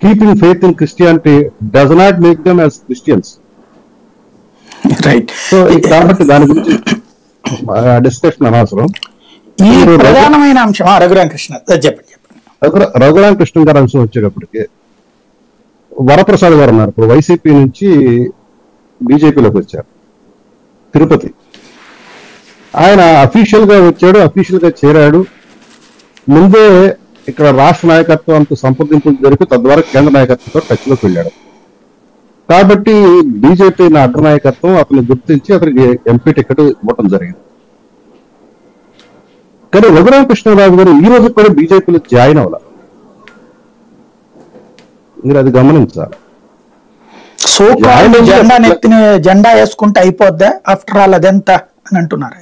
Keeping faith in Christianity does not make them as Christians. Right. So కాబట్టి దాని గురించి discussion అనవసరం. ఈ ప్రధానమైన అంశం రఘురామకృష్ణ చెప్పండి. రఘురామకృష్ణ గారి అంశం వచ్చేటప్పటికి వరప్రసాద్ గారు ఉన్నారు, ఇప్పుడు వైసీపీ నుంచి బీజేపీలోకి వచ్చారు, తిరుపతి. ఆయన అఫీషియల్ గా వచ్చాడు, అఫీషియల్ గా చేరాడు. ముందే ఇక్కడ రాష్ట్ర నాయకత్వంతో సంప్రదింపులు జరిపి తద్వారా కేంద్ర నాయకత్వంతో టచ్ లోకి వెళ్ళాడు. కాబట్టి బీజేపీ అగ్ర నాయకత్వం అతన్ని గుర్తించి అతనికి ఎంపీ టికెట్ ఇవ్వటం జరిగింది. కానీ రఘురామకృష్ణరాజు గారు ఈ రోజు కూడా బీజేపీలో జాయిన్ అవ్వాలి, మీరు అది గమనించాలి. జెండా వేసుకుంటే అయిపోద్దా ఆఫ్టర్ ఆల్ అదెంత అని అంటున్నారు.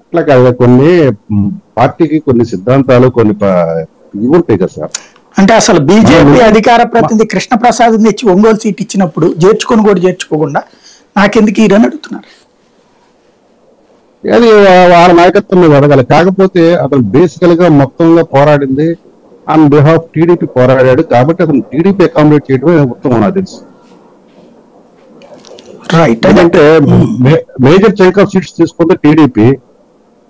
అట్లా కాదు, కొన్ని పార్టీకి కొన్ని సిద్ధాంతాలు కొన్ని ఇవి ఉంటాయి కదా సార్. అంటే అసలు బీజేపీ అధికార ప్రతినిధి కృష్ణప్రసాద్ తెచ్చి ఒంగోలు సీట్ ఇచ్చినప్పుడు చేర్చుకొని కూడా చేర్చుకోకుండా నాకెందుకు ఈరని అడుగుతున్నారు. అది వాళ్ళ నాయకత్వం మీద అడగాలి. కాకపోతే అతను బేసికల్ గా మొత్తంగా పోరాడింది ఆన్ బిహాఫ్ టీడీపీ పోరాడాడు, కాబట్టి అతను టీడీపీ అకామిడేట్ చేయడమే ఉత్తమం నాకు తెలుసు. ఎందుకంటే మేజర్ చంక్ ఆఫ్ సీట్స్ తీసుకుంటే టీడీపీ,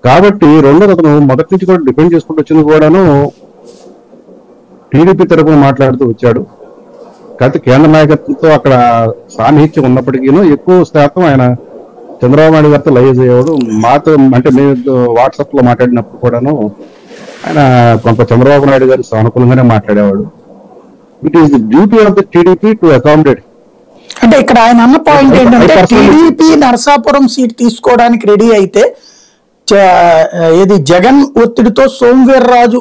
కాబట్టి రెండోది అతను మొదటి నుంచి కూడా డిపెండ్ చేసుకుంటూ వచ్చింది కూడాను టీడీపీ తరఫున మాట్లాడుతూ వచ్చాడు. కాకపోతే కేంద్ర నాయకత్వంతో అక్కడ సాన్నిహిత్యం ఉన్నప్పటికీ ఎక్కువ శాతం ఆయన చంద్రబాబు నాయుడు గారితో లైజ్ అయ్యేవాడు. మాతో అంటే మేము వాట్సాప్ లో మాట్లాడినప్పుడు కూడాను ఆయన కొంత చంద్రబాబు నాయుడు గారి సానుకూలంగానే మాట్లాడేవాడు. It is the duty of the TDP to accommodate. అంటే ఇక్కడ ఆయన అన్న పాయింట్ ఏంటంటే టీడీపీ నరసాపురం సీట్ తీసుకోవడానికి రెడీ అయితే ఏది జగన్ ఒత్తిడితో సోమవీర్రాజు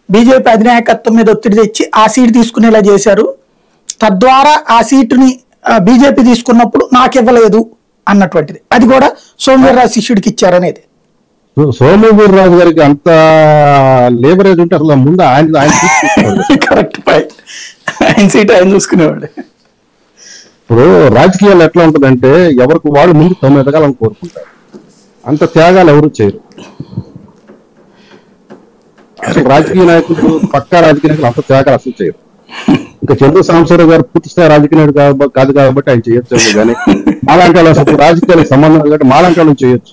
బీజేపీ అధినాయకత్వం మీద ఒత్తిడి తెచ్చి ఆ సీట్ తీసుకునేలా చేశారు, తద్వారా ఆ సీటుని బీజేపీ తీసుకున్నప్పుడు నాకు ఇవ్వలేదు అన్నటువంటిది. అది కూడా సోమవీర్రాజు శిష్యుడికి ఇచ్చారనేది. సోమవీర్రాజు గారికి అంత లేవరేజ్ ఉంటే అసలు ముందు ఆయన కరెక్ట్ పాయింట్, ఆయన సీట్ ఆయన చూసుకునేవాడు. ఇప్పుడు రాజకీయాలు ఎట్లా ఉంటుందంటే ఎవరికి వాళ్ళు ముందు తమ ఎదగాలని కోరుకుంటారు, అంత త్యాగాలు ఎవరు చేయరు. అసలు రాజకీయ నాయకులు పక్కా రాజకీయ నాయకులు అంత త్యాగాలు అసలు చేయరు. ఇంకా చంద్ర సాంబశివరావు గారు పూర్తి స్థాయి రాజకీయ నాయకుడు కాదు కాబట్టి ఆయన చేయొచ్చు, కానీ మాలాంటి రాజకీయాలకు సంబంధం కాబట్టి మాలాంటి చేయొచ్చు.